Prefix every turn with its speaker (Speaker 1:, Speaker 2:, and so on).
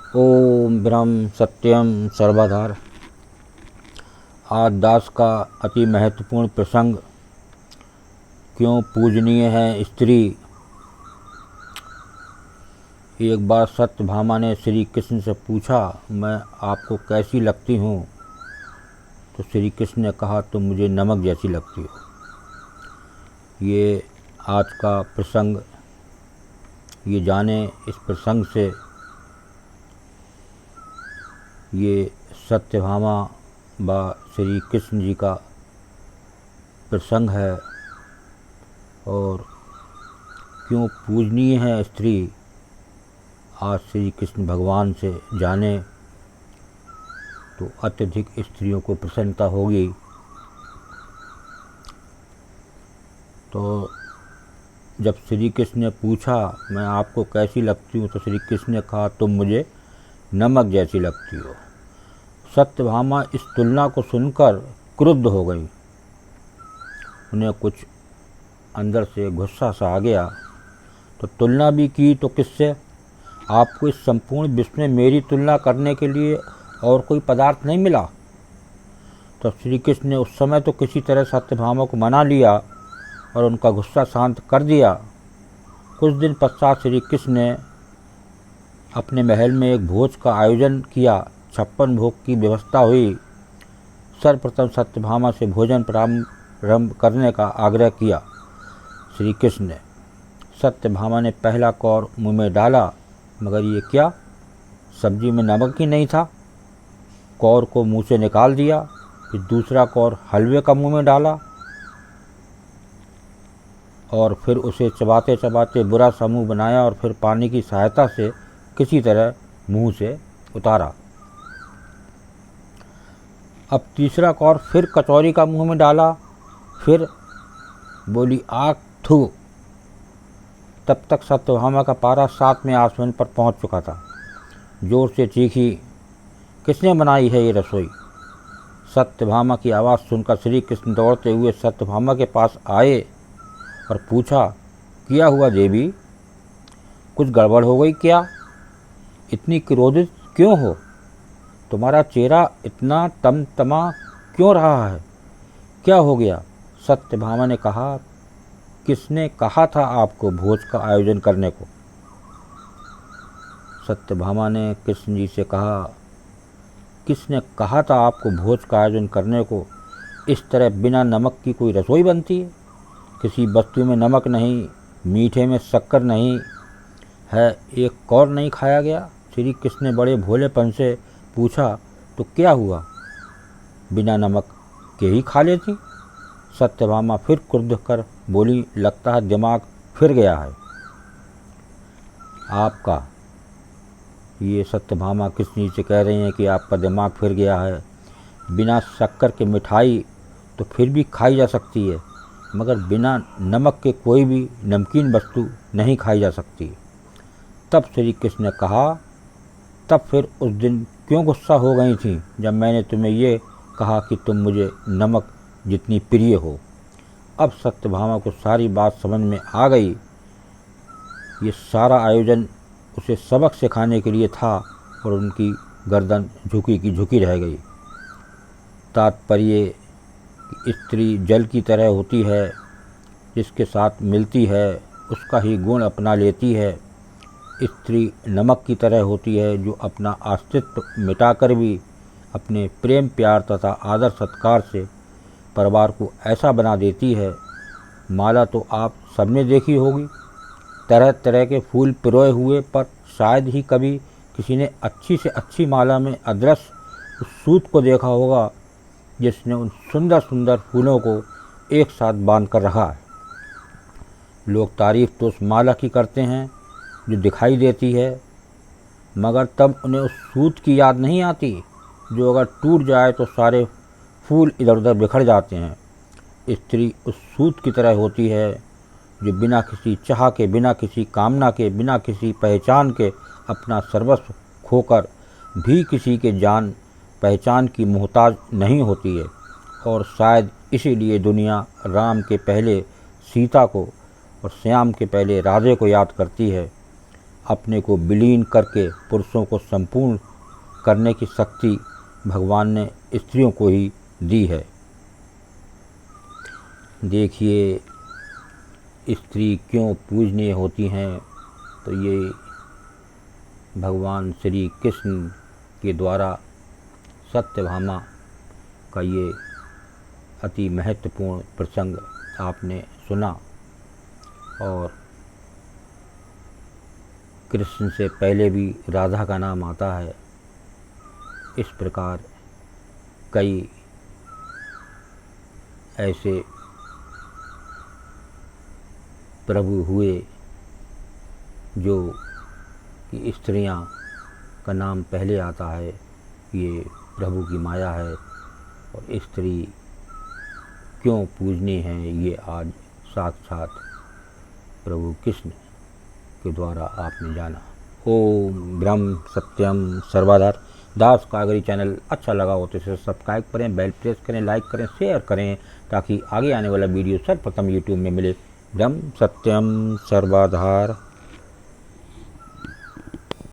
Speaker 1: ओम ब्रह्म सत्यम सर्वधार। आज दास का अति महत्वपूर्ण प्रसंग, क्यों पूजनीय है स्त्री। एक बार सत्यभामा ने श्री कृष्ण से पूछा, मैं आपको कैसी लगती हूँ? तो श्री कृष्ण ने कहा, तुम मुझे नमक जैसी लगती हो। ये आज का प्रसंग, ये जाने इस प्रसंग से। ये सत्यभामा व श्री कृष्ण जी का प्रसंग है। और क्यों पूजनीय है स्त्री, आज श्री कृष्ण भगवान से जाने तो अत्यधिक स्त्रियों को प्रसन्नता होगी। तो जब श्री कृष्ण ने पूछा, मैं आपको कैसी लगती हूँ, तो श्री कृष्ण ने कहा, तुम मुझे नमक जैसी लगती हो। सत्यभामा इस तुलना को सुनकर क्रुद्ध हो गई। उन्हें कुछ अंदर से गुस्सा सा आ गया। तो तुलना भी की तो किससे? आपको इस संपूर्ण विश्व में मेरी तुलना करने के लिए और कोई पदार्थ नहीं मिला। तो श्री कृष्ण ने उस समय तो किसी तरह सत्यभामा को मना लिया और उनका गुस्सा शांत कर दिया। कुछ दिन पश्चात श्री कृष्ण ने अपने महल में एक भोज का आयोजन किया। 56 भोग की व्यवस्था हुई। सर्वप्रथम सत्यभामा से भोजन प्रारंभ करने का आग्रह किया श्री कृष्ण ने। सत्यभामा ने पहला कौर मुंह में डाला, मगर ये क्या, सब्जी में नमक ही नहीं था। कौर को मुंह से निकाल दिया। फिर दूसरा कौर हलवे का मुंह में डाला और फिर उसे चबाते चबाते बुरा सा मुंह बनाया और फिर पानी की सहायता से किसी तरह मुंह से उतारा। अब तीसरा कौर फिर कचौरी का मुंह में डाला। फिर बोली, आग थू। तब तक सत्यभामा का पारा 7वें आसमान पर पहुंच चुका था। जोर से चीखी, किसने बनाई है ये रसोई? सत्यभामा की आवाज़ सुनकर श्री कृष्ण दौड़ते हुए सत्यभामा के पास आए और पूछा, क्या हुआ देवी, कुछ गड़बड़ हो गई क्या? इतनी क्रोधित क्यों हो? तुम्हारा चेहरा इतना तमतमा क्यों रहा है? क्या हो गया? सत्यभामा ने कहा, किसने कहा था आपको भोज का आयोजन करने को? सत्यभामा ने कृष्ण जी से कहा, किसने कहा था आपको भोज का आयोजन करने को? इस तरह बिना नमक की कोई रसोई बनती है? किसी वस्तु में नमक नहीं, मीठे में शक्कर नहीं है, एक कौर नहीं खाया गया? श्री कृष्ण ने बड़े भोलेपन से पूछा, तो क्या हुआ, बिना नमक के ही खा लेती? सत्यभामा फिर क्रुद्ध कर बोली, लगता है दिमाग फिर गया है आपका। ये सत्यभामा कृष्ण जी से कह रही हैं कि आपका दिमाग फिर गया है। बिना शक्कर के मिठाई तो फिर भी खाई जा सकती है, मगर बिना नमक के कोई भी नमकीन वस्तु नहीं खाई जा सकती। तब श्री कृष्ण ने कहा, तब फिर उस दिन क्यों गुस्सा हो गई थी जब मैंने तुम्हें ये कहा कि तुम मुझे नमक जितनी प्रिय हो? अब सत्यभामा को सारी बात समझ में आ गई। ये सारा आयोजन उसे सबक सिखाने के लिए था और उनकी गर्दन झुकी की झुकी रह गई। तात्पर्य, स्त्री जल की तरह होती है, जिसके साथ मिलती है उसका ही गुण अपना लेती है। स्त्री नमक की तरह होती है, जो अपना अस्तित्व मिटाकर भी अपने प्रेम प्यार तथा आदर सत्कार से परिवार को ऐसा बना देती है। माला तो आप सबने देखी होगी, तरह तरह के फूल पिरोए हुए, पर शायद ही कभी किसी ने अच्छी से अच्छी माला में अदृश्य उस सूत को देखा होगा जिसने उन सुंदर सुंदर फूलों को एक साथ बांध कर रखा है। लोग तारीफ तो उस माला की करते हैं जो दिखाई देती है, मगर तब उन्हें उस सूत की याद नहीं आती जो अगर टूट जाए तो सारे फूल इधर उधर बिखर जाते हैं। स्त्री उस सूत की तरह होती है जो बिना किसी चाह के, बिना किसी कामना के, बिना किसी पहचान के अपना सर्वस्व खोकर भी किसी के जान पहचान की मोहताज नहीं होती है। और शायद इसीलिए दुनिया राम के पहले सीता को और श्याम के पहले राधे को याद करती है। अपने को विलीन करके पुरुषों को संपूर्ण करने की शक्ति भगवान ने स्त्रियों को ही दी है। देखिए स्त्री क्यों पूजनीय होती हैं, तो ये भगवान श्री कृष्ण के द्वारा सत्यभामा का ये अति महत्वपूर्ण प्रसंग आपने सुना। और कृष्ण से पहले भी राधा का नाम आता है। इस प्रकार कई ऐसे प्रभु हुए जो कि स्त्रियां का नाम पहले आता है। ये प्रभु की माया है और स्त्री क्यों पूजनीय है, ये आज साक्षात प्रभु कृष्ण के द्वारा आपने जाना। ओम ब्रह्म सत्यम सर्वाधार। दास कागरी चैनल अच्छा लगा हो तो इसे सब्सक्राइब करें, बेल प्रेस करें, लाइक करें, शेयर करें, ताकि आगे आने वाला वीडियो सर्वप्रथम यूट्यूब में मिले। ब्रह्म सत्यम सर्वाधार।